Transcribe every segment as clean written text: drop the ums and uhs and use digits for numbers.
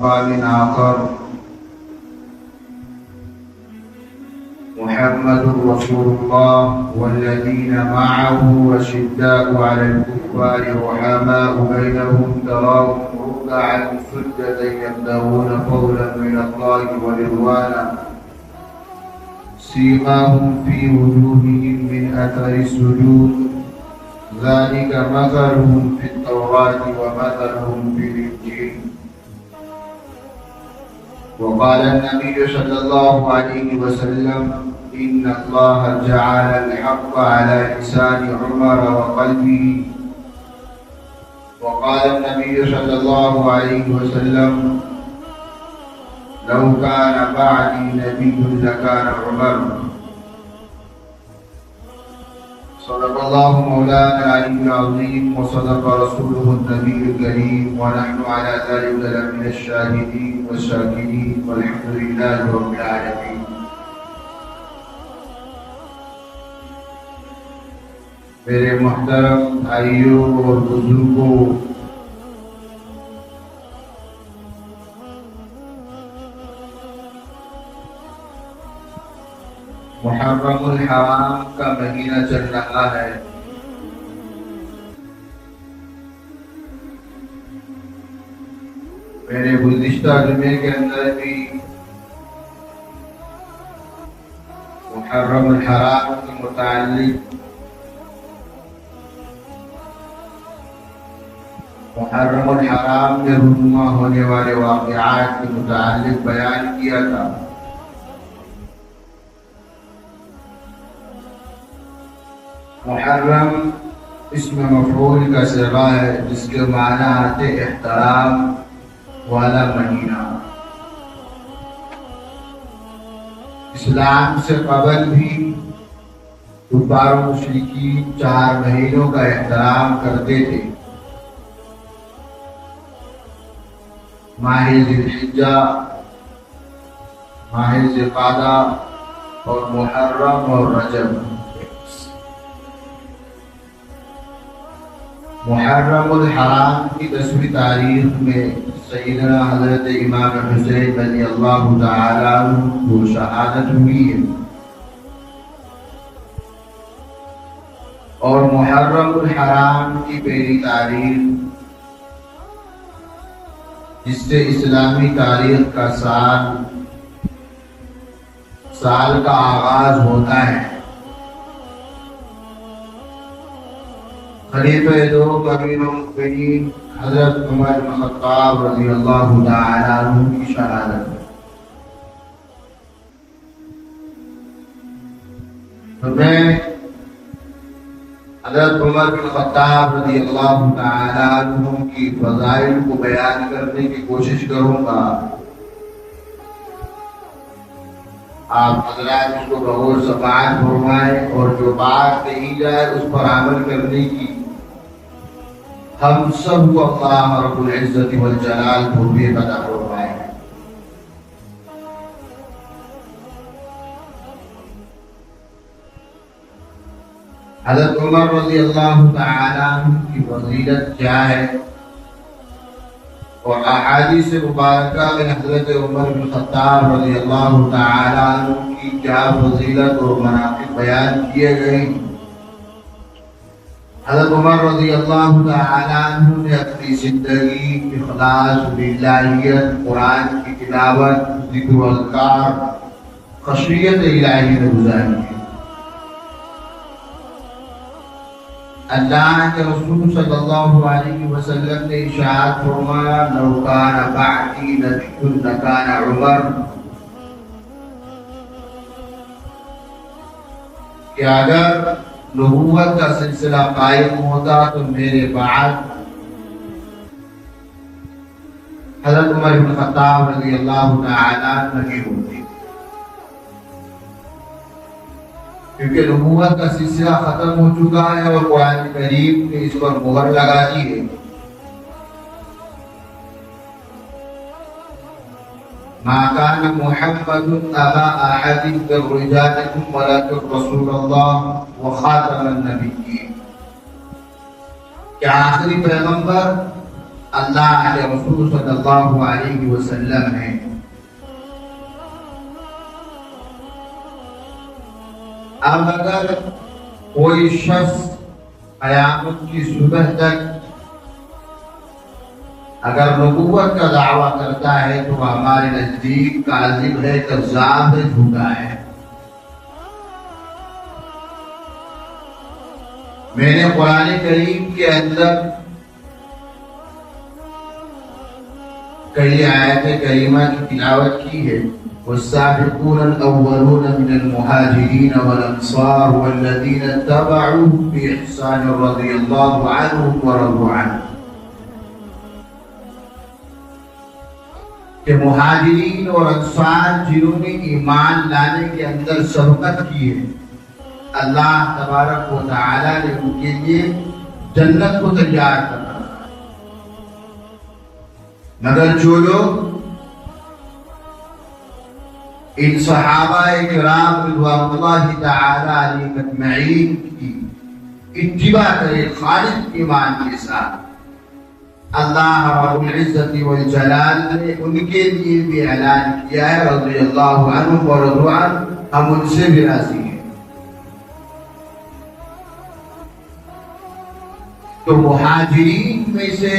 مقام آخر محمد رسول الله والذين معه أشداء على الكفار رحماء بينهم تراهم ركعا سجدا يبتغون فضلا من الله ورضوانا سيماهم في وجوههم من أثر السجود ذلك مثلهم في التوراة ومثلهم في الإنجيل. وقال النبي صلى الله عليه وسلم إن الله جعل الحق على لسان عمر وقلبه. وقال النبي صلى الله عليه وسلم لو كان بعدي نبي لكان عمر. صدق الله مولانا العلي العظيم وصدق رسوله النبي الكريم ونحن على ذلك لمن الشاهدين والشاكرين والحمد لله رب العالمين. میرے محترم بھائیوں اور بزرگوں، محرم الحرام کا مہینہ چل رہا ہے۔ میں نے گزشتہ جمعے کے اندر بھی محرم الحرام کے متعلق محرم الحرام میں رونما ہونے والے واقعات کے متعلق بیان کیا تھا۔ محرم اسم مفعول کا صیغہ ہے جس کے معنی آتے احترام والا مہینہ۔ اسلام سے قبل بھی کفار و مشرکین 4 مہینوں کا احترام کرتے تھے، ماہ ذی الحجہ، ماہ ذی القعدہ اور محرم اور رجب۔ محرم الحرام کی 10ویں تاریخ میں سیدنا حضرت امام حسین رضی اللہ تعالی عنہ کو شہادت ہوئی ہے، اور محرم الحرام کی پہلی تاریخ جس سے اسلامی تاریخ کا سال کا آغاز ہوتا ہے، خلیفہ دو امیر المؤمنین حضرت عمر بن خطاب رضی اللہ تعالی عنہ کی شہادت ہے۔ تو میں حضرت عمر بن خطاب رضی اللہ تعالی عنہ کی فضائل کو بیان کرنے کی کوشش کروں گا، آپ حضرات اس کو بغور سماعت فرمائیں اور جو بات کہی جائے اس پر عمل کرنے کی ہم سب کو اللہ رب العزت والجلال توفیق عطا فرمائے۔ حضرت عمر رضی اللہ تعالی عنہ کی فضیلت کیا ہے اور احادیث مبارکہ میں حضرت عمر بن خطاب رضی اللہ تعالی عنہ کی کیا فضیلت اور مناقب بیان کیے گئے۔ حضرت عمر رضی اللہ تعالی عنہ نے اپنی زندگی اخلاص، للہیت، قرآن کی تلاوت، ذکر و اذکار، خشیت الہی میں گزاری ہے۔ اللہ کے رسول صلی اللہ علیہ وسلم نے ارشاد فرمایا لو کان بعدی نبی لکان عمر، کہ اگر نبوت کا سلسلہ قائم ہوتا تو میرے بعد حضرت عمر بن خطاب رضی اللہ تعالی عنہ نبی ہوتے، کیونکہ نبوت کا سلسلہ ختم ہو چکا ہے اور قرآن کریم نے اس پر مہر لگا دی ہے۔ ما كان محمد أبا أحد من رجالكم ولكن رسول الله وخاتم النبيين، کہ آخری پیغمبر اللہ کے رسول صلی اللہ علیہ وسلم ہیں۔ اب اگر کوئی شخص قیامت کی صبح تک اگر نبوت کا دعویٰ کرتا ہے تو وہ ہمارے نزدیک کاذب ہے، کذاب ہے، جھوٹا ہے۔ میں نے قرآن کریم کے اندر کئی آیات کریمہ کی تلاوت کی ہے۔ والسابقون الأولون من المهاجرين والأنصار والذين اتبعوهم بإحسان رضي الله عنهم ورضوا عنه، کہ مہاجرین اور انصار جنہوں نے ایمان لانے کے اندر سبقت کی ہے، اللہ تبارک و تعالی نے ان کے لیے جنت کو تیار کرا۔ مگر جو لوگ ان صحابہ کرام رضوان اللہ تعالی علیہم اجمعین کی اتباع کرے خالص ایمان کے ساتھ، اللہ رب العزت والجلال نے ان کے لیے بھی اعلان کیا ہے رضی اللہ عنہ ورضوا عنہ، ہم ان سے بھی راضی ہیں۔ تو مہاجرین میں سے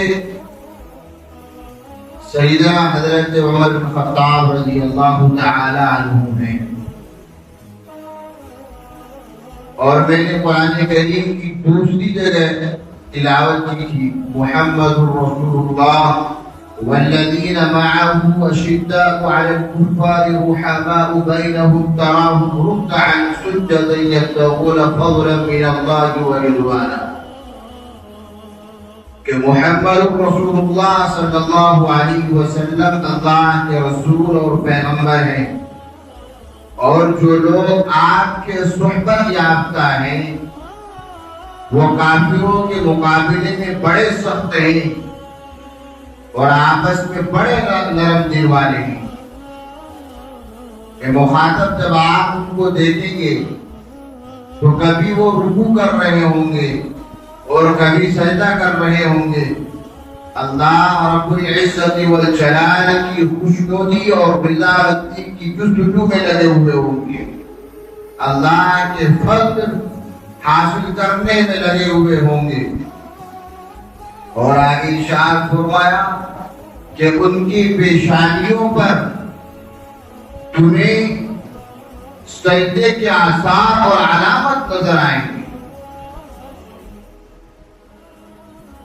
سیدنا حضرت عمر بن خطاب رضی اللہ تعالی عنہ ہیں، اور میں نے قرآن کریم کی دوسری جگہ تلاوت کی تھی، محمد رسول اللہ والذین معه اشداء على الكفار رحماء بینهم تراهم رکعا سجدا یبتغون فضلا من اللہ ورضوانا، کہ محمد رسول اللہ صلی اللہ علیہ وسلم اللہ کے رسول اور پیغمبر ہیں، اور جو لوگ آپ کے صحبت یافتہ ہیں وہ کافروں کے مقابلے میں بڑے سخت ہیں اور آپس میں بڑے نرم دل والے ہیں، کہ مخاطب جب آپ ان کو دیکھیں گے تو کبھی وہ رکوع کر رہے ہوں گے اور کبھی سجدہ کر رہے ہوں گے، اللہ رب العزت والجلال کی خوشنودی اور رضامندی کی جستجو میں لگے ہوئے ہوں گے، اللہ کے فضل حاصل کرنے میں لگے ہوئے ہوں گے۔ اور آگے ارشاد فرمایا کہ ان کی پیشانیوں پر تمہیں سجدے کے آثار اور علامت نظر آئیں گے۔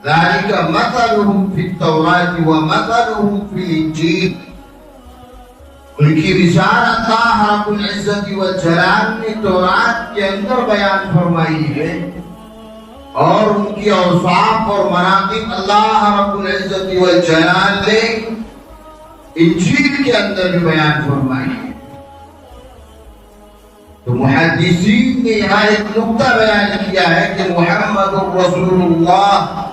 ذالک مثلهم فی التوراۃ ومثلهم فی الانجیل، ان کی مثال اللہ رب العزت والجلال نے تورات کے اندر بیان فرمائی ہے، اور ان کی اوصاف اور مناقب اللہ رب العزت والجلال نے انجیل کے اندر بھی بیان فرمائی ہے۔ تو محدثین نے یہاں ایک نقطہ بیان کیا ہے کہ محمد رسول اللہ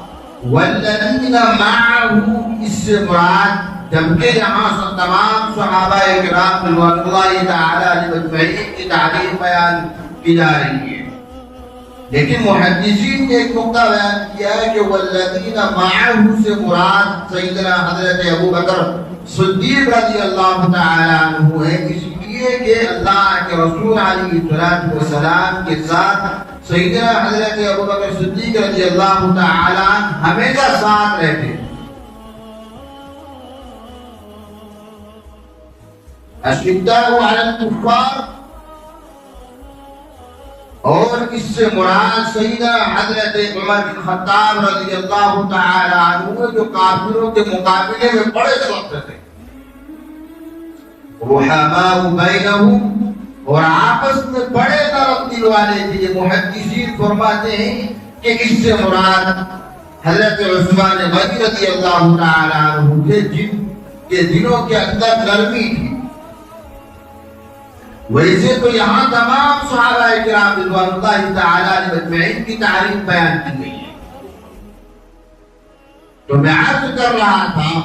والذین معه، اس سے مراد جبکہ یہاں سے تمام صحابہ کرام رضوان اللہ تعالی علیہم اجمعین کی تعریف بیان کی جا رہی ہے، لیکن محدثین نے ایک نقطہ بیان کیا ہے کہ والذین معه سے مراد سیدنا حضرت ابو بکر صدیق رضی اللہ تعالی عنہ ہے، اس لیے کہ اللہ کے رسول علیہ السلام کے ساتھ سیدنا حضرت ابو بکر صدیق رضی اللہ تعالی عنہ ہمیشہ ساتھ رہتے۔ اشداء علی الکفار، اور اس سے مراد سیدنا حضرت عمر بن خطاب رضی اللہ تعالی عنہ جو کافروں کے مقابلے میں بڑے سخت تھے، رحماء بینہم، اور آپس میں بڑے نرم دل والے تھے۔ یہ محدثین فرماتے ہیں کہ اس سے مراد حضرت عثمان غنی رضی اللہ تعالی عنہ تھے، جن کے دلوں کے اندر نرمی تھی۔ ویسے تو یہاں تمام صحابہ کرام رضوان اللہ تعالی علیہم اجمعین کی تعریف بیان کی گئی ہے۔ تو میں عرض کر رہا تھا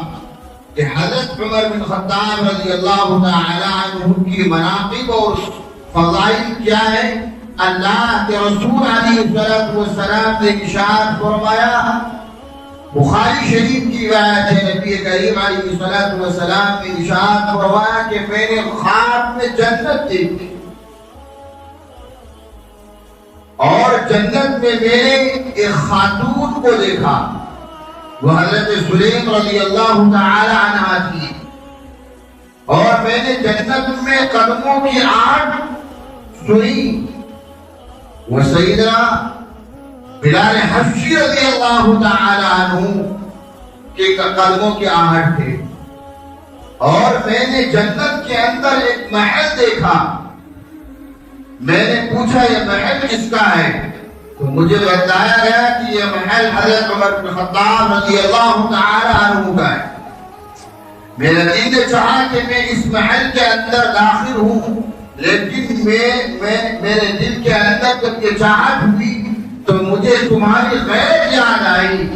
کہ حضرت عمر بن خطاب رضی اللہ تعالی عنہ کی مناقب اور فضائل کیا ہے؟ اللہ کے رسول علیہ السلام نے ارشاد فرمایا بخاری شریف کی روایت ہے، نبی کریم علیہ الصلوۃ والسلام نے ارشاد فرمایا کہ میں نے خواب میں جنت دیکھی اور جنت میں میں نے ایک خاتون کو دیکھا، وہ حضرت سلیم رضی اللہ تعالی عنہا تھی، اور میں نے جنت میں قدموں کی آہٹ سنی، وہ سیدنا بلال حبشی رضی اللہ تعالی عنہ کے قدموں کی آہٹ تھے، اور میں نے جنت کے اندر ایک محل دیکھا۔ میں نے پوچھا یہ محل کس کا ہے؟ تو مجھے بتایا گیا کہ یہ محل حضرت عمر بن خطاب رضی اللہ تعالی عنہ کا ہے۔ میرا دل نے چاہا کہ میں اس محل کے اندر داخل ہوں، لیکن میرے دل کے اندر جب یہ چاہت ہوئی تو مجھے تمہاری غیرت یاد آئی۔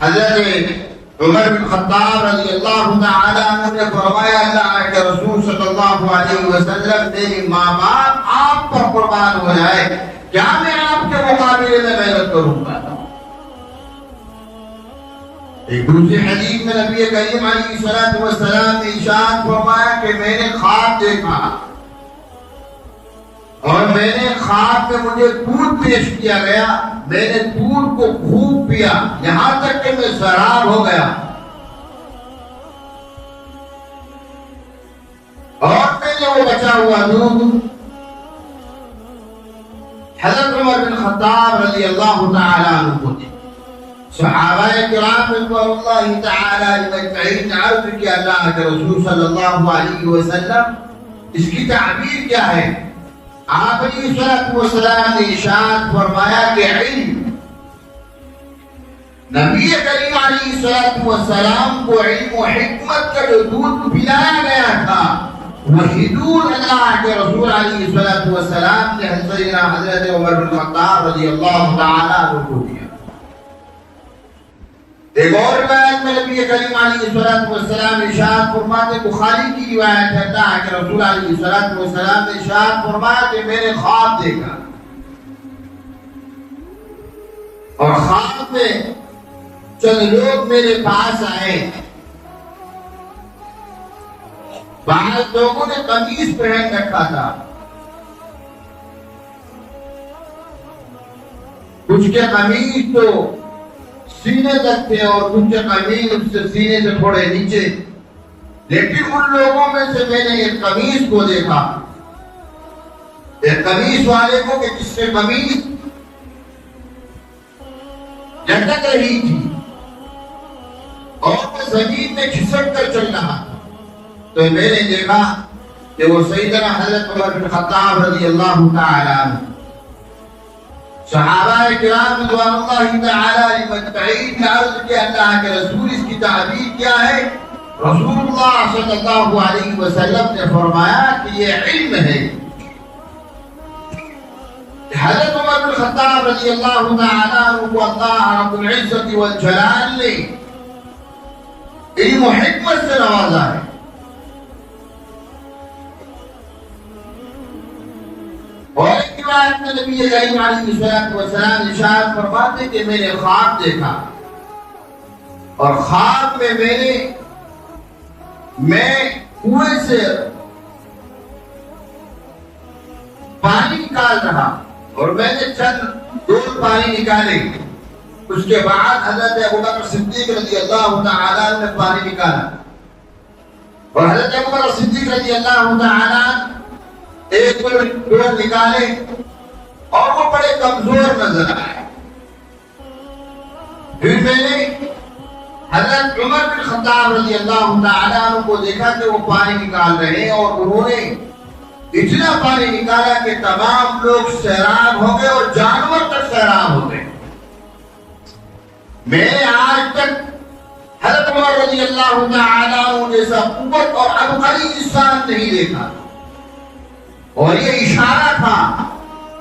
حضرت عمر بن خطاب رضی اللہ تعالی عنہ نے فرمایا، اللہ کے رسول صلی اللہ علیہ وسلم، میری ماں باپ آپ پر قربان ہو جائے، کیا میں آپ کے مقابلے میں محنت کروں گا؟ ایک دوسری حدیث میں نبی کریم علیہ الصلوۃ والسلام نے ارشاد فرمایا کہ میں نے خواب دیکھا اور میں نے خواب میں مجھے دودھ پیش کیا گیا، میں نے دودھ کو خوب پیا یہاں تک کہ میں سراب ہو گیا، اور میں نے وہ بچا ہوا دودھ حضرت عمر بن خطاب رضی اللہ تعالی عنہ کو دی۔ صحابہ کرام رضوان اللہ تعالی اجمعین نے عرض کیا، اللہ کے رسول صلی اللہ علیہ وسلم اس کی تعبیر کیا ہے؟ آپ علیہ الصلوۃ والسلام نے ارشاد فرمایا کہ علم، نبی کریم علیہ الصلوۃ والسلام کو علم و حکمت کا جو دودھ پلایا گیا تھا، وہی دودھ اللہ کے رسول علیہ الصلوۃ والسلام نے حضرت عمر بن خطاب رضی اللہ تعالی عنہ کو دیا۔ ایک اور روایت میں نبی کریم علیہ الصلوۃ والسلام ارشاد فرماتے، بخاری کی روایت ہے، اللہ کے رسول علیہ الصلوۃ والسلام نے ارشاد فرمایا کہ میں نے خواب دیکھا، اور خواب میں چند لوگ میرے پاس آئے، بعض لوگوں نے قمیص پہن رکھا تھا، کچھ کے قمیص تو سینے تک تھے اور کچھ کے قمیص اس سے سینے سے تھوڑے نیچے، لیکن ان لوگوں میں سے میں نے ایک قمیص کو دیکھا، ایک قمیص والے کو کہ جس سے قمیص لٹک رہی تھی اور وہ زمین میں کھسک کر چل رہا تھا، تو میں نے دیکھا کہ وہ سیدنا حضرت عمر بن خطاب رضی اللہ تعالی عنہ۔ صحابہ کرام رضوان اللہ تعالی اجمعین نے عرض کیا، اللہ کے رسول اس کی تعبیر کیا ہے؟ رسول اللہ صلی اللہ علیہ وسلم نے فرمایا کہ یہ علم ہے۔ حضرت عمر بن خطاب رضی اللہ تعالی عنہ کو اللہ رب العزت والجلال نے علم و حکمت سے نوازا ہے۔ اور ایک روایت میں نبی کریم علیہ الصلوۃ والسلام ارشاد فرماتے کہ میں نے خواب دیکھا، اور خواب میں کنویں سے پانی نکال رہا، اور میں نے چند ڈول پانی نکالے، اس کے بعد حضرت ابوبکر صدیق رضی اللہ تعالی عنہ نے پانی نکالا، اور حضرت ابوبکر صدیق رضی اللہ تعالی عنہ ایک ڈول نکالے اور وہ بڑے کمزور نظر آئے۔ پھر میں نے حضرت عمر بن خطاب رضی اللہ تعالی عنہ کو دیکھا کہ وہ پانی نکال رہے ہیں، اور انہوں نے اتنا پانی نکالا کہ تمام لوگ سیراب ہو گئے اور جانور تک سیراب ہو گئے۔ میں نے آج تک حضرت عمر رضی اللہ تعالی عنہ جیسا قوت اور عبقری انسان نہیں دیکھا، اور یہ اشارہ تھا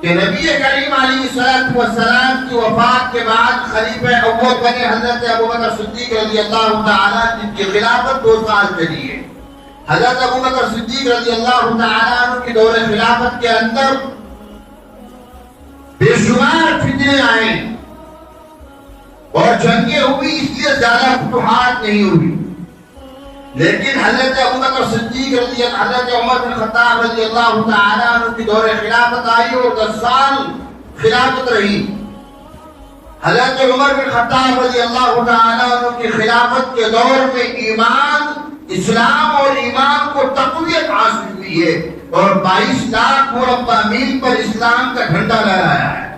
کہ نبی کریم علیہ الصلوۃ والسلام کی وفات کے بعد خلیفہ اول بنے حضرت ابوبکر صدیق رضی اللہ تعالی عنہ، جن کی خلافت 2 سال چلی ہے۔ حضرت ابوبکر صدیق رضی اللہ تعالی عنہ کی دور خلافت کے اندر بے شمار فتنے آئے، اور جنگیں ہوئی اس لیے زیادہ فتوحات نہیں ہوئی، لیکن حضرت ابوبکر صدیق رضی اللہ، حضرت عمر بن خطاب رضی اللہ تعالیٰ عنہ کی دور خلافت آئی اور 10 سال خلافت رہی۔ حضرت عمر بن خطاب رضی اللہ تعالیٰ عنہ کی خلافت کے دور میں ایمان، اسلام اور ایمان کو تقویت حاصل ہوئی ہے اور 22 لاکھ مربع میل پر اسلام کا جھنڈا لہرایا ہے۔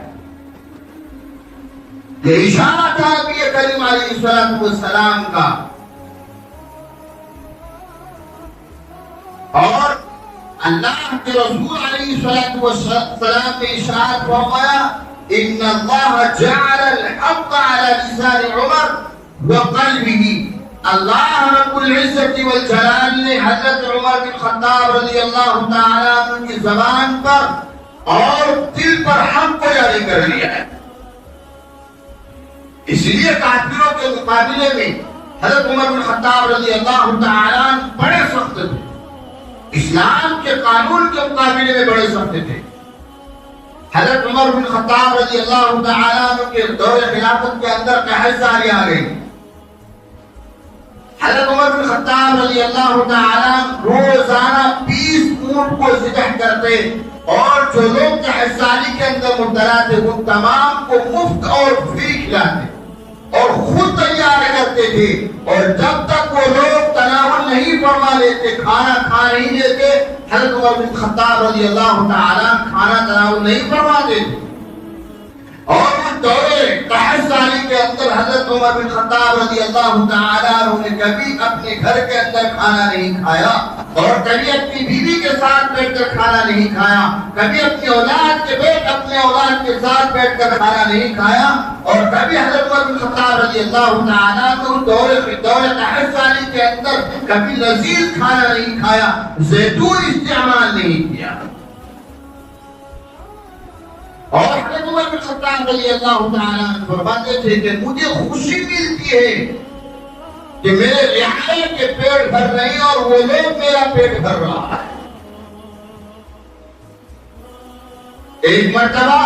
یہ اشارہ تھا نبی کریم علیہ السلام کا، اور اللہ کے رسول علیہ السلام نے ارشاد فرمایا ان اللہ جعل الحق على لسان عمر وقلبه۔ اللہ رب العزت والجلال نے حضرت عمر بن خطاب رضی اللہ تعالی عنہ کی زبان پر اور دل پر حق کو جاری کر لیا ہے۔ اس لیے کافروں کے مقابلے میں حضرت عمر بن خطاب رضی اللہ تعالی عنہ بڑے سخت تھے، اسلام کے قانون کے مقابلے میں بڑے سخت تھے۔ حضرت عمر بن خطاب رضی اللہ تعالی عنہ کے دور خلافت کے اندر قحط ساری آ گئی۔ حضرت عمر بن خطاب رضی اللہ تعالی عنہ روزانہ 20 اونٹ کو ذبح کرتے اور جو لوگ قحط ساری کے اندر مبتلا تھے ان تمام کو مفت اور فری کھلاتے اور خود تیار کرتے تھے، اور جب تک وہ لوگ تناول نہیں فرما لیتے، کھانا کھا نہیں لیتے، حضرت عمر بن خطاب رضی اللہ تعالیٰ کھانا تناول نہیں فرماتے تھے۔ اور اس دورے قحط سالی کے اندر حضرت عمر بن خطاب رضی اللہ تعالیٰ نے کبھی اپنے گھر کے اندر کھانا نہیں کھایا اور کبھی اپنی بیوی کے ساتھ بیٹھ کر کھانا نہیں کھایا، کبھی اپنے اولاد کے ساتھ بیٹھ کر کھانا نہیں کھایا، اور کبھی حضرت عمر بن خطاب رضی اللہ تعالیٰ نے دور قحط سالی کے اندر کبھی لذیذ کھانا نہیں کھایا، زیتون استعمال نہیں کیا۔ اور حضرت عمر بن خطاب رضی اللہ تعالیٰ عنہ فرماتے تھے کہ مجھے خوشی ملتی ہے کہ میرے رعایا کے پیٹ بھر رہے اور وہ لوگ میرا پیٹ بھر رہا ہے۔ ایک مرتبہ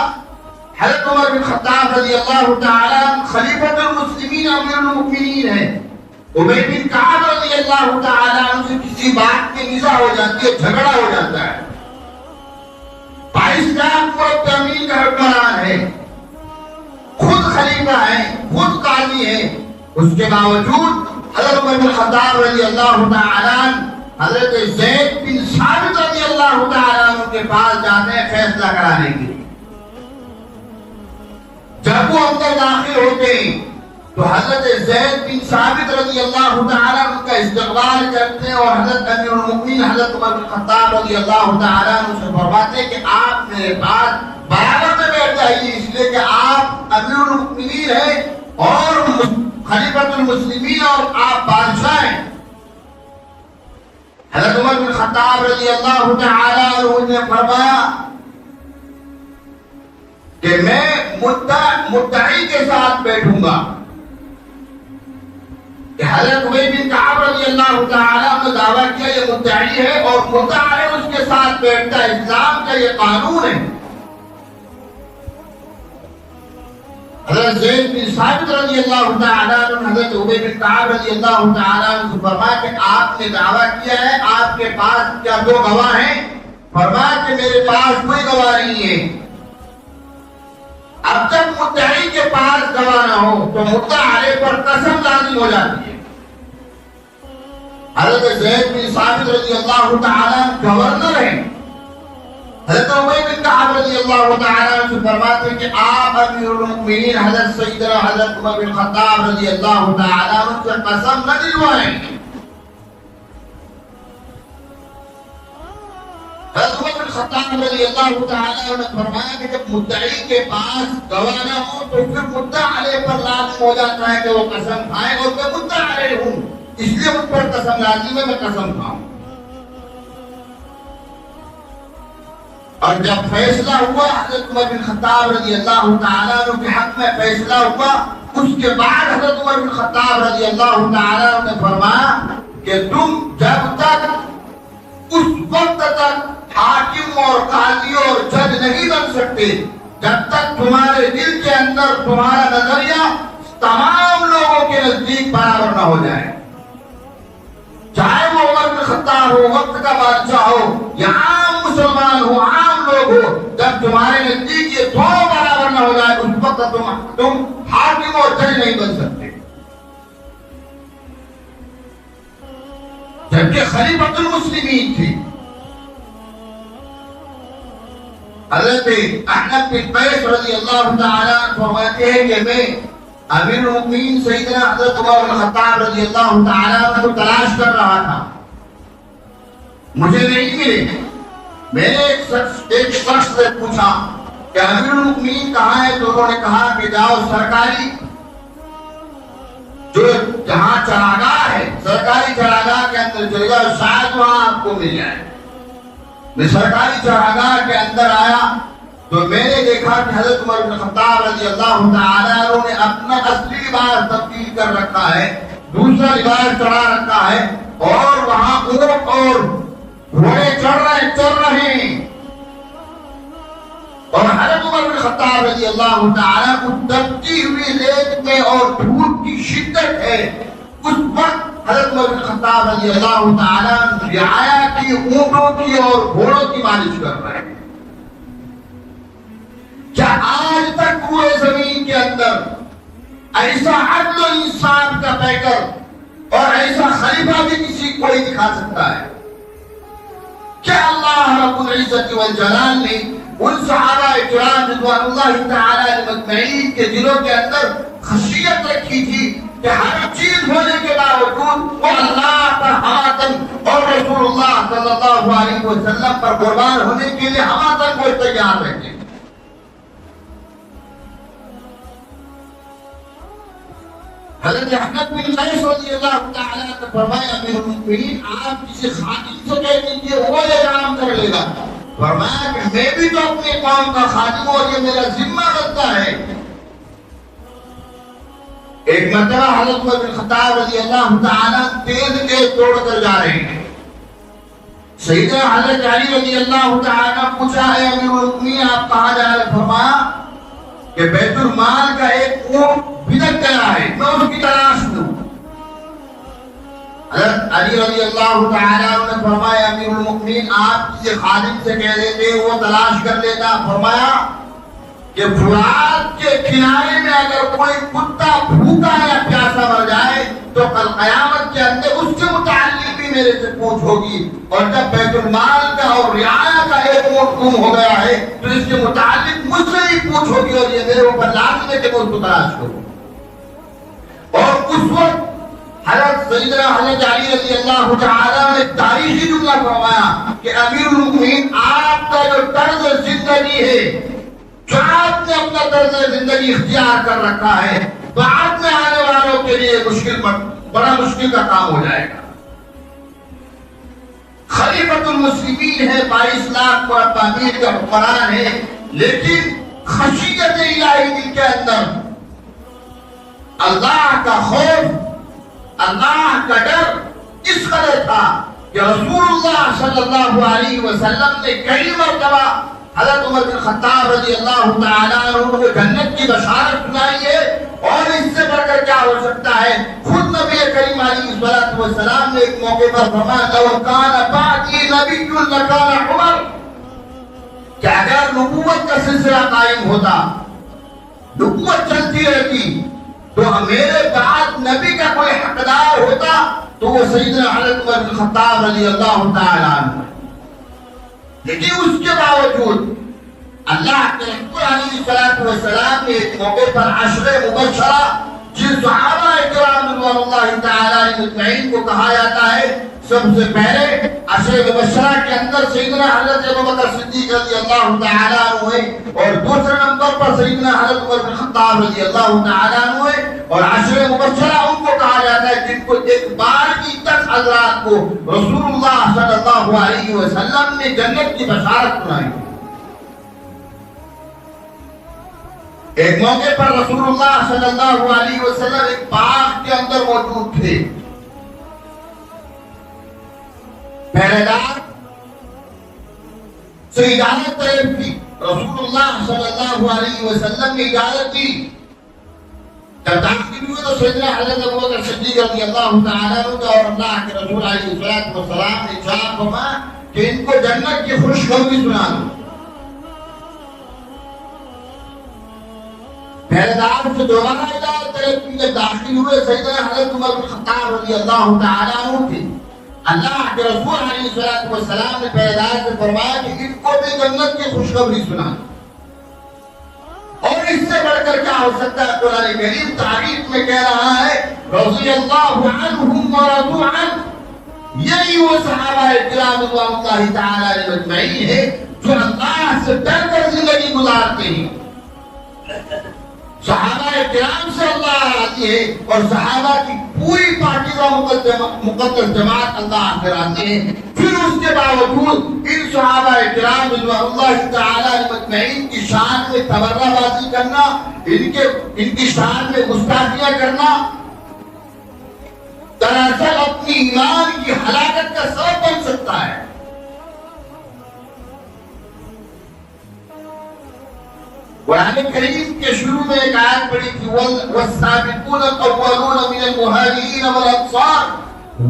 حضرت عمر بن خطاب رضی اللہ تعالیٰ عنہ خلیفۃ المسلمین امیر المؤمنین ہیں، ابی بن کعب رضی اللہ تعالیٰ عنہ سے کسی بات کی نزاع ہو جاتی ہے، جھگڑا ہو جاتا ہے۔ 22 لاکھ مربع میل کا حکمران ہے، خود خلیفہ ہے، خود قاضی ہے، اس کے باوجود حضرت عمر بن خطاب رضی اللہ تعالیٰ عنہ حضرت زید بن ثابت رضی اللہ تعالیٰ عنہ کے پاس جاتے ہیں فیصلہ کرانے کے لیے۔ جب وہ اندر داخل ہوتے ہیں تو حضرت زید بن ثابت رضی اللہ تعالیٰ عنہ کا استقبال کرتے ہیں اور حضرت امیر المؤمنین حضرت عمر بن خطاب رضی اللہ تعالیٰ عنہ سے فرماتے ہیں کہ آپ میرے پاس برابر میں بیٹھ جائیے، اس لیے کہ آپ امیر المؤمنین ہیں اور خلیفۃ المسلمین اور آپ بادشاہ ہیں۔ حضرت عمر بن خطاب رضی اللہ تعالیٰ عنہ نے فرمایا کہ میں مدعی کے ساتھ بیٹھوں گا۔ حضرت ابی بن کعب رضی اللہ تعالیٰ نے دعویٰ کیا یہ مدعی ہے اور مدعی اس کے ساتھ بیٹھتا ہے، اسلام کا یہ قانون ہے۔ حضرت زید بن ثابت رضی اللہ تعالیٰ عنہ حضرت ابی بن کعب رضی اللہ تعالیٰ عنہ سے فرمایا کہ آپ نے دعویٰ کیا ہے، آپ کے پاس کیا 2 گواہ ہیں؟ فرمایا کہ میرے پاس کوئی گواہ نہیں ہے۔ اب تک مدعی کے پاس گواہ نہ ہو تو مدعا علیہ پر قسم لازم ہو جاتی ہے۔ حضرت زید بن ثابت رضی اللہ تعالیٰ گورنر ہیں، حضرت ابی بن کعب رضی اللہ تعالیٰ سے فرماتے ہیں کہ آپ امیر المؤمنین حضرت سیدنا حضرت عمر بن خطاب رضی اللہ تعالیٰ سے قسم نہ دلوائیں۔ حضرت عمر بن خطاب رضی اللہ تعالیٰ نے فرمایا کہ جب مدعی کے پاس گواہ نہ ہو تو پھر مدعا علیہ پر لازم ہو جاتا ہے کہ وہ قسم کھائے، اور میں مدعا علیہ ہوں اس لیے مجھ پر قسم لازم ہے، میں قسم کھاؤں۔ اور جب فیصلہ ہوا حضرت عمر بن خطاب رضی اللہ تعالیٰ عنہ کے حق میں فیصلہ ہوا، اس کے بعد حضرت عمر بن خطاب رضی اللہ تعالیٰ عنہ نے فرمایا کہ تم جب تک اس وقت تک حاکم اور قاضی اور جج نہیں بن سکتے جب تک تمہارے دل کے اندر تمہارا نظریہ تمام لوگوں کے نزدیک برابر نہ ہو جائے، چاہے وہ عمر بن خطاب ہو، وقت کا بادشاہ ہو یا عام مسلمان ہو، عام لوگ ہو، جب تمہارے نزدیک یہ دونوں برابر نہ ہو جائے اس وقت تم حاکم اور جج نہیں بن سکتے۔ جبکہ خلیفۃ المسلمین تھی حضرت احمد بن قیس رضی اللہ تعالیٰ عنہ فرماتے ہیں کہ میں امیر المؤمنین سیدنا حضرت عمر بن خطاب رضی اللہ تعالیٰ عنہ کو تلاش کر رہا تھا، مجھے نہیں ملے۔ میں نے ایک شخص سے پوچھا کہ امیر المؤمنین کہاں ہے، تو انہوں نے کہا کہ جاؤ سرکاری جو جہاں چراگاہ ہے، سرکاری چراگاہ کے اندر چلے جاؤ، شاید وہاں آپ کو مل جائے۔ میں سرکاری چراگاہ کے اندر آیا تو میں نے دیکھا کہ حضرت عمر بن خطاب رضی اللہ تعالیٰ عنہ نے اپنا اصلی لباس تبدیل کر رکھا ہے، دوسرا لباس چڑھا رکھا ہے، اور وہاں اونٹ اور گھوڑے چڑھ رہے ہیں، اور حضرت عمر بن خطاب رضی اللہ تعالیٰ کو دبتی ہوئی ریت میں اور دھوپ کی شدت ہے، اس وقت حضرت عمر بن خطاب رضی اللہ تعالیٰ رعایا کی اونٹوں کی اور گھوڑوں کی مالش کر رہے ہیں۔ کیا آج تک پورے زمین کے اندر ایسا عدل و انصاف کا پیکر اور ایسا خلیفہ بھی کسی کوئی دکھا سکتا ہے؟ کیا اللہ رب العزت والجلال نے ان صحابہ کرام رضوان اللہ تعالی علیہم اجمعین کے دلوں کے اندر خشیت رکھی تھی کہ ہر چیز ہونے کے باوجود وہ اللہ پر ہماتن اور رسول اللہ صلی اللہ علیہ وسلم پر قربان ہونے کے لیے ہماتن کو تیار رکھے۔ حضرت احمد بن قیس رضی اللہ تعالیٰ نے فرمایا امیر المؤمنین آپ کسی خادم سے کہہ دیجیے وہ یہ کام کر لے گا۔ فرمایا کہ میں بھی تو اپنے قوم کا خادم ہوں اور یہ میرا ذمہ بنتا ہے۔ ایک مرتبہ حضرت عمر بن خطاب رضی اللہ تعالیٰ تیز توڑ کر جا رہے ہیں، سیدنا حضرت علی رضی اللہ تعالیٰ پوچھا اے امیر المؤمنین آپ کہاں جا رہے؟ فرمایا کہ بیت المال کا ایک اونٹ بھٹک گیا ہے، میں اس کی تلاش میں ہوں۔ حضرت علی رضی اللہ تعالیٰ نے فرمایا امیر المؤمنین آپ کسی خادم سے کہہ دیتے وہ تلاش کر لیتا۔ فرمایا کہ فرات کے کنارے میں اگر کوئی کتا بھوکا یا پیاسا مر جائے تو کل قیامت کے اندر اس کے متعلق بھی میرے سے پوچھ ہوگی، اور جب بیت المال کا اور رعایا کا ایک اونٹ گم ہو گیا ہے تو اس کے متعلق مجھ سے ہی پوچھ ہوگی، اور یہ میرے اوپر لازم ہے کہ میں اس کو تلاش کروں۔ اور اس وقت حضرت سیدنا حضرت علی رضی اللہ تعالیٰ نے تاریخی جملہ فرمایا کہ امیر المؤمنین آپ کا جو طرز زندگی ہے، جو آپ نے اپنا طرز زندگی اختیار کر رکھا ہے، بعد میں آنے والوں کے لیے بڑا مشکل کا کام ہو جائے گا۔ خلیفۃ المسلمین ہے، 22 لاکھ مربع میل کا حکمران ہے، لیکن خشیت الہی دل کے اندر اللہ کا خوف، اللہ کا ڈر اس قدر تھا کہ رسول اللہ صلی اللہ علیہ وسلم نے کئی مرتبہ حضرت عمر بن خطاب رضی اللہ تعالیٰ عنہ کو جنت کی بشارت سنائی ہے، اور اس سے بڑھ کر کیا ہو سکتا ہے؟ خود نبی کریم علیہ الصلوۃ والسلام نے ایک موقع پر فرمایا لو کان بعدی نبی لکان عمر، کہ اگر نبوت کا سلسلہ قائم ہوتا، نبوت چلتی رہتی، تو میرے بعد نبی کا کوئی حقدار ہوتا تو وہ سیدنا حضرت عمر بن خطاب رضی اللہ تعالیٰ عنہ۔ لیکن اس کے باوجود اللہ کے رسول علیہ السلام نے ایک موقع پر عشر مبشرہ جن صحابہ کرام رضوان اللہ تعالیٰ اجمعین کو کہا جاتا ہے، سب سے پہلے عشر مبشرہ کے اندر سیدنا حضرت ابوبکر صدیق رضی اللہ تعالیٰ عنہ ہے، اور دوسرے نمبر پر سیدنا حضرت عمر بن خطاب رضی اللہ تعالیٰ عنہ ہے، اور عشر مبشرہ ان کو کہا جاتا ہے جن کو ایک بار کی 10 حضرات کو رسول اللہ صلی اللہ علیہ وسلم نے جنت کی بشارت سنائی۔ ایک موقع پر رسول اللہ صلی اللہ علیہ وسلم ایک باغ کے اندر موجود تھے، پہرے دار سے اجازت طلب کی، رسول اللہ صلی اللہ علیہ وسلم نے اجازت دی جب داخل ہوئے تو سیدنا حضرت ابوبکر صدیق رضی اللہ تعالیٰ عنہ اور اللہ کے رسول علیہ السلام نے ارشاد فرمایا کہ ان کو جنت کی خوشخبری سنا دو. پہلے دار سے دوبارہ اجازت طلب کی. جب داخل ہوئے سیدنا حضرت عمر بن خطاب رضی اللہ تعالیٰ عنہ تھے. اللہ کے رسول علیہ السلام نے پہلے دار سے فرمایا کہ ان کو بھی جنت کی خوشخبری سنا دو. اور اس سے بڑھ کر کیا ہو سکتا ہے؟ قرآن کریم تعریف میں کہہ رہا ہے رضی اللہ عنہم ورضوا عنہ. یہی وہ صحابہ کرام رضوان اللہ تعالی علیہم اجمعین ہے جو اللہ سے ڈر کر زندگی گزارتے ہیں. صحابہ کرام سے اللہ راضی ہے اور صحابہ کی پوری پاکیزہ مقدس جماعت اللہ سے راضی ہے. پھر اس کے باوجود ان صحابہ کرام رضوان اللہ تعالی علیہم اجمعین کی شان میں تبرہ بازی کرنا، ان کی شان میں گستاخیاں کرنا دراصل اپنی ایمان کی ہلاکت کا سبب بن سکتا ہے. قرآن کریم کے شروع میں ایک آیت پڑھی تھی والسابقون الاولون من المہاجرین والانصار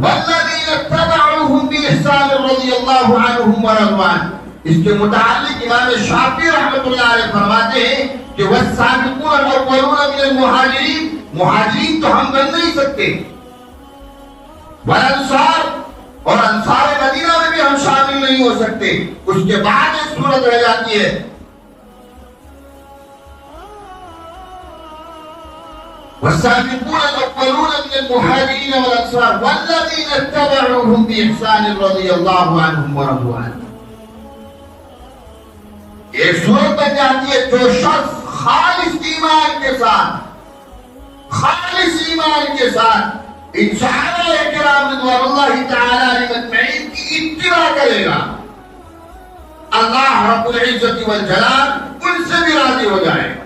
والذین اتبعوهم بإحسان رضی اللہ عنہم ورضوا عنہ. اس کے متعلق امام شافعی رحمۃ اللہ علیہ فرماتے ہیں کہ والسابقون الاولون من المہاجرین، مہاجرین تو ہم بن نہیں سکتے، والانصار اور انصار مدینہ میں بھی ہم شامل نہیں ہو سکتے. اس کے بعد ایک صورت رہ جاتی ہے والسابقون الاولون من المهاجرين والانصار والذين اتبعوهم باحسان رضي الله عنهم ورضوا عنه. ایک صورت بن جاتی ہے جو شخص خالص ایمان کے ساتھ ان صحابہ کرام رضوان اللہ تعالی علیہم اجمعین کی اتباع کرے گا، اللہ رب العزت والجلال ان سے بھی راضی ہو جائے گا.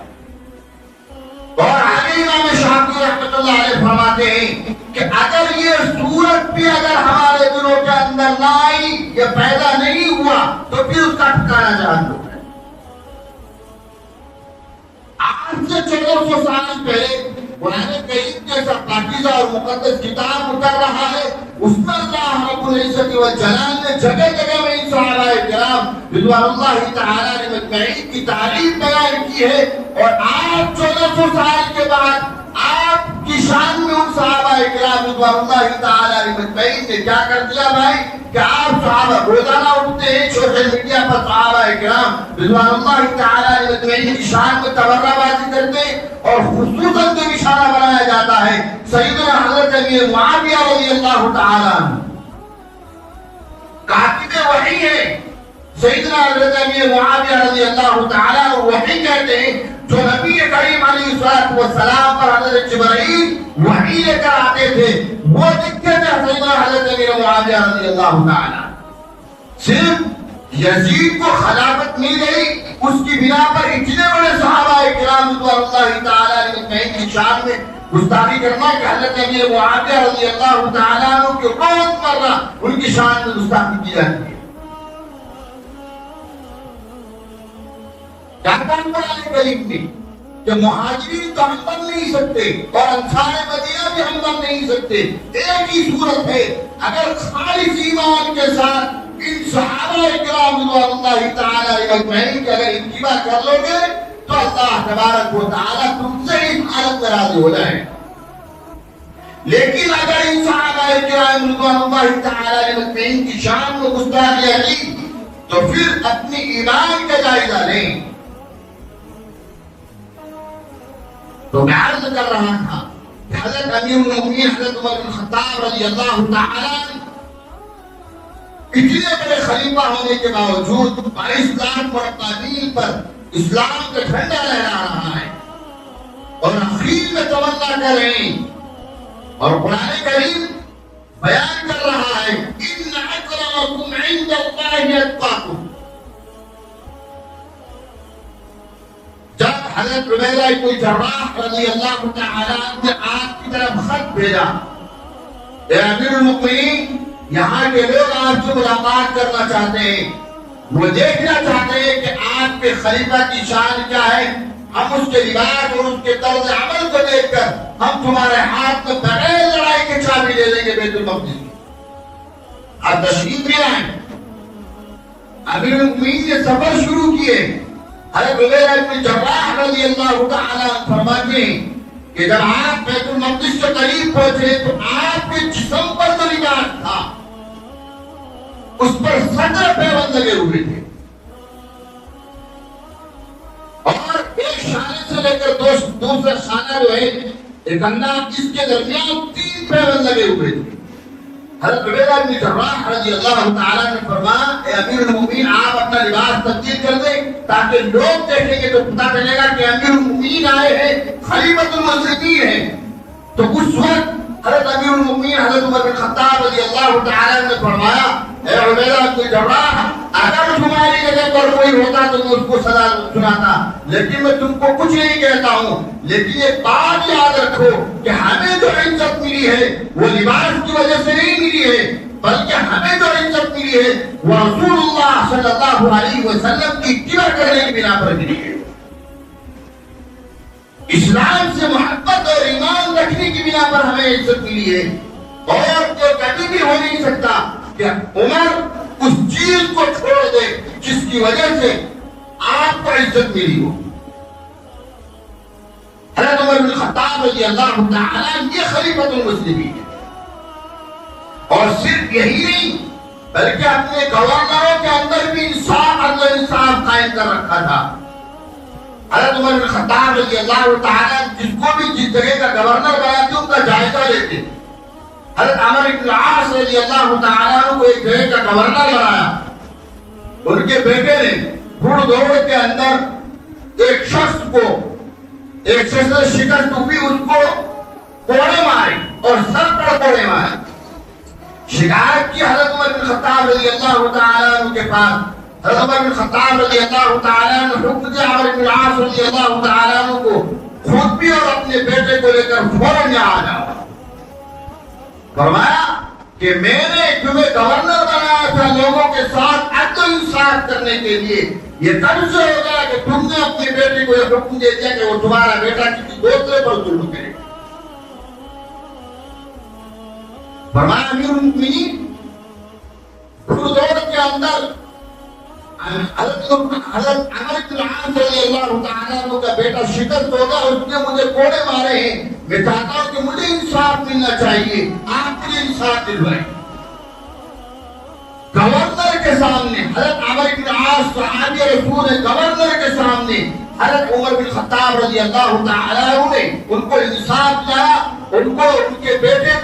اور آگے امام شافعی رحمۃ اللہ علیہ فرماتے ہیں کہ اگر یہ صورت بھی اگر ہمارے دلوں کے اندر نہ آئی یا پیدا نہیں ہوا تو پھر اس کا ٹھکانا جہنم ہے. آج سے 1400 سال پہلے قرآن کریم جیسا پاکیزہ اور مقدس کتاب اتر رہا ہے، اس میں اللہ رب العزت والجلال نے جگہ جگہ میں ان صحابہ کرام رضوان اللہ تعالی علیہم اجمعین کی تعریف بیان کی ہے. اور آج 1400 سال کے بعد آپ کی شان میں ان صحابہ کرام رضوان اللہ تعالی علیہم اجمعین نے کیا کر دیا بھائی کہ آپ صحابہ روزانہ اٹھتے ہیں سوشل میڈیا پر صحابہ کرام رضوان اللہ تعالی علیہم اجمعین کی شان میں تبرہ بازی کرتے ہیں. اور خصوصاً جو اشارہ بنایا جاتا ہے سیدنا حضرت امیر معاویہ رضی اللہ تعالی عنہ کاتب وحی ہے. سیدنا حضرت امیر معاویہ رضی اللہ تعالی عنہ وحی کہتے ہیں جو نبی کریم علیہ الصلوۃ والسلام پر حضرت جبرائیل وحی لے کر آتے تھے وہ لکھتے تھے سیدنا حضرت امیر معاویہ رضی اللہ تعالی عنہ. صرف یزید کو خلافت مل گئی اس کی بنا پر اتنے بڑے صحابہ کرام رضوان اللہ تعالی علیہم اجمعین کی شان میں گستاخی کرنا کہ حضرت امیر معاویہ رضی اللہ تعالی عنہ کے روزمرہ ان کی شان میں گستاخی کی جاتی ہے. کہتا ہے قرآن کریم میں کہ مہاجرین تو ہم بن نہیں سکتے اور انصار مدینہ بھی ہم بن نہیں سکتے. ایک ہی صورت ہے اگر خالص ایمان کے ساتھ ان صحابہ کرام رضوان اللہ تعالی علیہم اجمعین کی اگر اتباع کر لو گے تو اللہ تبارک و تعالی تم سے اس حالت میں راضی ہو جائے. لیکن اگر ان صحابہ کرام رضوان اللہ تعالی علیہم اجمعین کی شان میں گستاخیاں کی تو پھر اپنی ایمان کا جائزہ لیں. تو میں عرض کر رہا تھا کہ حضرت امیر المؤمنین حضرت عمر بن خطاب رضی اللہ تعالی عنہ اتنے بڑے خلیفہ ہونے کے باوجود 22 لاکھ مربع میل پر اسلام کا جھنڈا لہرا رہا ہے اور اخیر میں تمنا کر رہے ہیں اور قرآن کریم بیان کر رہا ہے ان اکرمکم عند اللہ اتقاکم. جب حضرت عبیدہ بن جراح رضی اللہ تعالی عنہ نے آپ کی طرف خط بھیجا اے امیر المؤمنین یہاں کے لوگ آپ سے ملاقات کرنا چاہتے ہیں، وہ دیکھنا چاہتے ہیں کہ آپ کے خلیفہ کی شان کیا ہے، ہم اس کے لباس اور اس کے طرز عمل کو دیکھ کر ہم تمہارے ہاتھ میں بغیر لڑائی کے چابی دے دیں گے بیت المقدس کی. آپ تشریف لے آئیں. امیر المؤمنین نے سفر شروع کیے. حضرت عبیدہ بن جراح رضی اللہ تعالیٰ فرماتے ہیں کہ جب آپ بیت المقدس کے قریب پہنچے تو آپ کے جسم پر جو لباس تھا اس پر 17 پیوند لگے ہوئے تھے اور ایک شانے سے لے کر دوسرا شانہ جو ہے ایک انداز اس کے درمیان 3 پیوند لگے ہوئے تھے. حضرت عبیدہ بن جراح رضی اللہ تعالیٰ نے فرمایا اے امیر المؤمنین آپ اپنا لباس تبدیل کر دیں تاکہ لوگ دیکھیں گے تو پتہ چلے گا کہ امیر المؤمنین آئے ہیں خلیفۃ المسلمین ہیں. تو اس وقت حضرت امیر المؤمنین حضرت عمر بن خطاب رضی اللہ تعالیٰ نے فرمایا اے عبیدہ بن جراح اگر تمہاری جگہ پر کوئی ہوتا تو میں اس کو سزا سناتا لیکن میں تم کو کچھ نہیں کہتا ہوں. لیکن ایک بات یاد رکھو کہ ہمیں جو عزت ملی ہے وہ لباس کی وجہ سے نہیں ملی ہے بلکہ ہمیں جو عزت ملی ہے وہ رسول اللہ صلی اللہ علیہ وسلم کی اتباع کرنے کی بنا پر ملی ہے. اسلام سے محبت اور ایمان رکھنے کی بنا پر ہمیں عزت ملی ہے اور جو کبھی بھی ہو نہیں سکتا کہ عمر اس چیز کو چھوڑ دے جس کی وجہ سے آپ کو عزت ملی ہو. حضرت عمر بن خطاب رضی اللہ تعالیٰ یہ خلیفۃ المسلمین ہے اور صرف یہی نہیں بلکہ اپنے گورنروں کے اندر بھی انصاف قائم کر رکھا تھا. حضرت عمر بن خطاب رضی اللہ تعالیٰ جس کو بھی جس جگہ کا گورنر بناتے ان کا جائزہ لیتے. حضرت عمر بن العاص رضی اللہ تعالیٰ کو ایک جگہ کا گورنر بنایا. ان کے بیٹے نے گھڑ دوڑ کے اندر ایک شخص نے شکست ہوئی اس کو کوڑے مارے اور سر پر کوڑے مارے. شکایت کی حضرت عمر بن خطاب رضی اللہ تعالیٰ کے پاس. حضرت عمر بن خطاب رضی اللہ تعالیٰ نے حکم دیا عمر بن العاص رضی اللہ تعالیٰ کو خود بھی اور اپنے بیٹے کو لے کر فوراً یہاں آ جاؤ. فرمایا کہ میں نے تمہیں گورنر بنایا تھا لوگوں کے ساتھ عدل و انصاف کرنے کے لیے. یہ کب سے ہو گیا کہ تم نے اپنے بیٹے کو یہ حکم دے دیا کہ وہ تمہارا بیٹا کسی دوسرے پر ظلم کرے. فرمایا امیر المؤمنین دوڑ کے اندر حضرت عمر بن العاص رضی اللہ تعالیٰ کا بیٹا شکست ہوگا اس نے مجھے کوڑے مارے ہیں. میں چاہتا ہوں کہ مجھے انصاف ملنا چاہیے آپ مجھے انصاف دلوائیں. گورنر کے سامنے حضرت عمر بن العاص صحابی رسول گورنر کے سامنے حضرت عمر بن خطاب رضی اللہ تعالیٰ نے ان کو انصاف دیا. ان کو ان کے بیٹے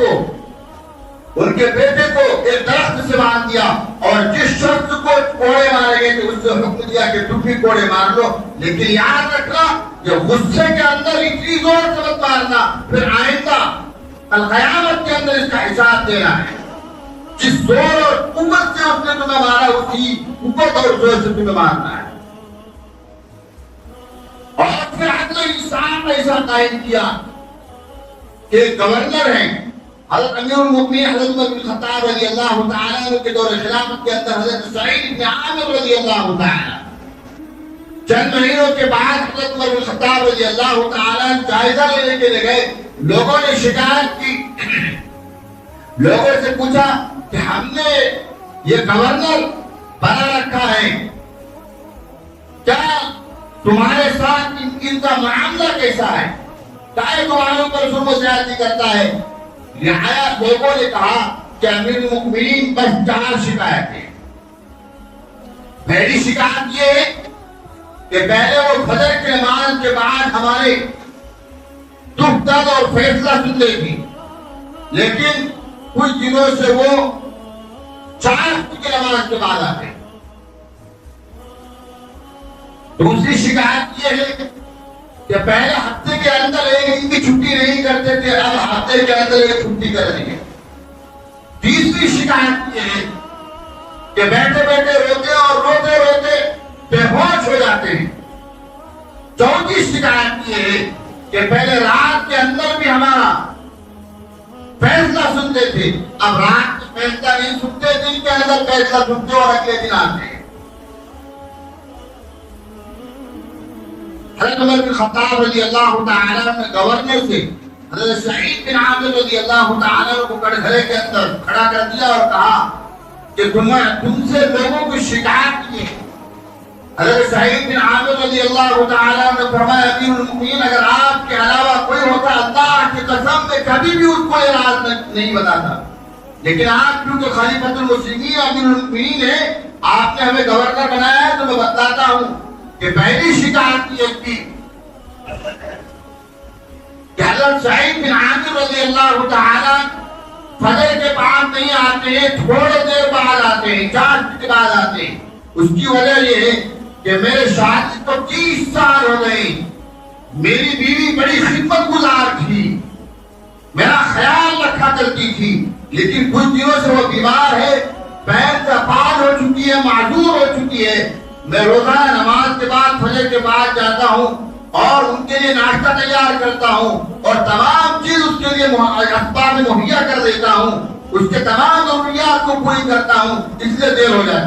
کو ایک درخت سے باندھ دیا اور جس شخص کو کوڑے مارے گئے تو اس سے حکم دیا کہ تم بھی کوڑے مار لو. لیکن یاد رکھنا کہ غصے کے اندر اتنی زور سے مت مارنا پھر آئندہ القیامت کے اندر اس کا حساب دینا ہے. جس زور اور قوت سے اس نے تمہیں مارا اسی قوت اور زور سے تمہیں مارنا ہے. اور پھر عدل و انصاف ایسا قائم کیا کہ گورنر ہیں حضرت امیر المؤمنین حضرت عمر بن خطاب رضی اللہ تعالیٰ کے دور خلافت کے اندر حضرت سعید بن عامر رضی اللہ تعالیٰ. چند مہینوں کے بعد حضرت عمر بن خطاب رضی اللہ تعالیٰ جائزہ لینے کے لیے گئے. لوگوں نے شکایت کی. لوگوں سے پوچھا کہ ہم نے یہ گورنر بنا رکھا ہے کیا تمہارے ساتھ ان کا معاملہ کیسا ہے کیا تمہارے اوپر ظلم و زیادتی کرتا ہے. نہایت لوگوں نے کہا کہ امیر المؤمنین بس 4 شکایتیں. پہلی شکایت یہ ہے کہ پہلے وہ فجر کے نماز کے بعد ہمارے دکھ درد اور فیصلہ سنتے تھی لیکن کچھ دنوں سے وہ 4 کی نماز کے بعد آتے. دوسری شکایت یہ ہے کہ پہلے ہفتے کے اندر ایک دن کی چھٹی نہیں کرتے تھے اب ہفتے کے اندر ایک چھٹی کر رہے ہیں. تیسری شکایت یہ ہے کہ بیٹھے بیٹھے روتے اور روتے روتے بے ہوش ہو جاتے ہیں. چوتھی شکایت یہ ہے کہ پہلے رات کے اندر بھی ہمارا فیصلہ سنتے تھے اب رات میں فیصلہ نہیں سنتے دن کے اندر فیصلہ سنتے اور اگلے دن آتے ہیں. حضرت عمر بن خطاب رضی اللہ تعالیٰ عنہ نے گورنر سے حضرت سعید بن عامر رضی اللہ تعالیٰ عنہ کو کٹگھرے کے اندر کھڑا کر دیا اور کہا کہ تم سے لوگوں کو شکایت کی ہے۔ حضرت سعید بن عامر رضی اللہ تعالیٰ عنہ نے فرمایا امیر المؤمنین اگر آپ کے علاوہ کوئی ہوتا اللہ کی قسم میں کبھی بھی اس کو یہ راز نہیں بتاتا، لیکن آپ کیونکہ خلیفۃ المسلمین امیر المؤمنین ہیں، آپ نے ہمیں گورنر بنایا ہے تو میں بتاتا ہوں کہ پہلی شکایت یہ کی کہ حضرت سعید بن عامر رضی اللہ تعالیٰ فجر کے بعد نہیں آتے ہیں، تھوڑے دیر بعد آتے ہیں، 4 بجے کے بعد آتے ہیں۔ اس کی وجہ یہ ہے کہ میرے شادی کو 30 سال ہو گئے، میری بیوی بڑی خدمت گزار تھی، میرا خیال رکھا کرتی تھی، لیکن کچھ دنوں سے وہ بیمار ہے، پیر سے پال ہو چکی ہے، معذور ہو چکی ہے۔ میں روزانہ نماز کے بعد فجر کے بعد جاتا ہوں اور ان کے لیے ناشتہ تیار کرتا ہوں اور تمام چیز اس کے لیے اسباب مہیا کر دیتا ہوں، اس کے تمام ضروریات کو پوری کرتا ہوں، اس لیے دیر ہو جائے۔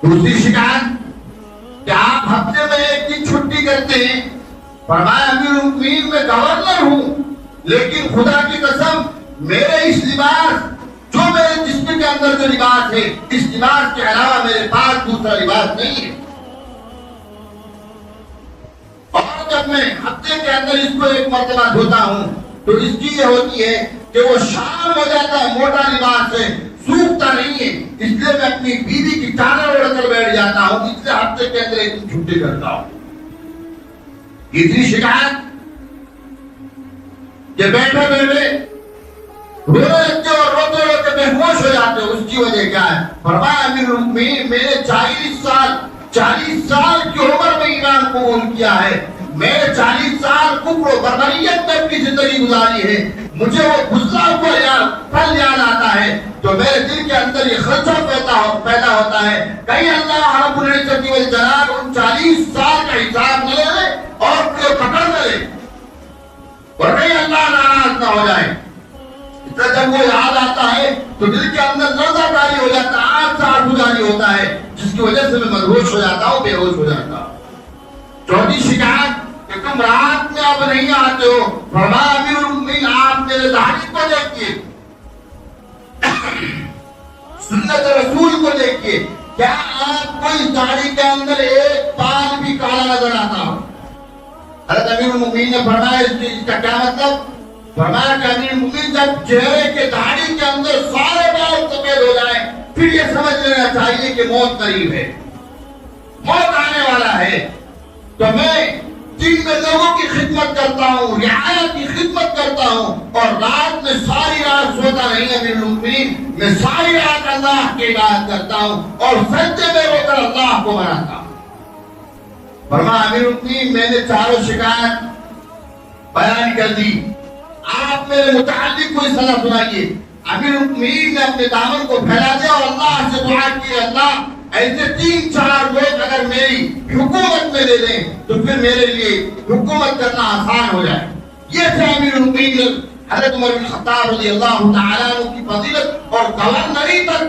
دوسری شکایت کہ آپ ہفتے میں 1 دن چھٹی کرتے ہیں۔ فرمایا امیر المؤمنین میں گورنر ہوں، لیکن خدا کی قسم میرے اس لباس جو میرے جسم کے اندر جو لباس ہے، اس لباس کے علاوہ میرے پاس دوسرا لباس نہیں ہے، اور جب میں ہفتے کے اندر اس کو 1 مرتبہ دھوتا ہوں تو اس کی یہ ہوتی ہے کہ وہ شام ہو جاتا ہے، موٹا لباس ہے، سوکھتا نہیں ہے، اس لیے میں اپنی بیوی کی چادر اوڑھ کر بیٹھ جاتا ہوں، اس لیے ہفتے کے اندر 1 دن چھٹی کرتا ہوں۔ تیسری شکایت کہ بیٹھے بیٹھے رونے لگتے اور روتے روتے بے ہوش ہو جاتے، اس کی وجہ کیا ہے؟ فرمایا امیر المؤمنین میں نے 40 سال کی عمر میں ایمان قبول کیا ہے، میں نے 40 سال کفر و بربریت میں اپنی زندگی گزاری ہے، مجھے وہ گزرا ہوا پل یاد آتا ہے تو میرے دل کے اندر یہ خدشہ پیدا ہوتا ہے کہیں اللہ رب العزت والجلال ان 40 سال کا حساب نہ لے اور پھر پکڑ نہ لے اور کہیں اللہ ناراض نہ ہو جائے۔ جب وہ یاد آتا ہے تو دل کے اندر لرزہ طاری ہو جاتا ہے، آنکھ سے آنسو جاری ہوتا ہے، جس کی وجہ سے میں مدہوش ہو جاتا ہوں، بے ہوش ہو جاتا ہوں۔ چوتھی شکایت کہ تم رات میں اب نہیں آتے ہو۔ فرمایا امیر المؤمنین آپ میرے داڑھی کو دیکھیے، سنت رسول کو دیکھیے، کیا آپ کو اس داڑھی کے اندر 1 بال بھی کالا نظر آتا ہو؟ حضرت امیر المؤمنین نے فرمایا اس کا کیا مطلب؟ فرمایا کہ امیر المؤمنین جب چہرے کے داڑھی کے اندر سارے بال سفید ہو جائیں پھر یہ سمجھ لینا چاہیے کہ موت قریب ہے، موت آنے والا ہے۔ تو میں دن میں لوگوں کی خدمت کرتا ہوں، رعایت کی خدمت کرتا ہوں، اور رات میں ساری رات سوتا نہیں امیر المؤمنین، میں ساری رات اللہ کی عبادت کرتا ہوں اور سجدے میں رو کر اللہ کو مناتا ہوں۔ فرمایا امیر المؤمنین میں نے 4 شکایت بیان کر دی، آپ میرے متعلق کوئی سزا سنائیے۔ امیر المؤمنین نے اپنے دامن کو پھیلا دیا اور اللہ سے دعا کی، اللہ ایسے 3-4 لوگ اگر میری حکومت میں دے دیں تو پھر میرے لیے حکومت کرنا آسان ہو جائے۔ یہ تھے امیر المؤمنین حضرت عمر بن خطاب رضی اللہ تعالیٰ عنہ کی فضیلت اور گورنری تک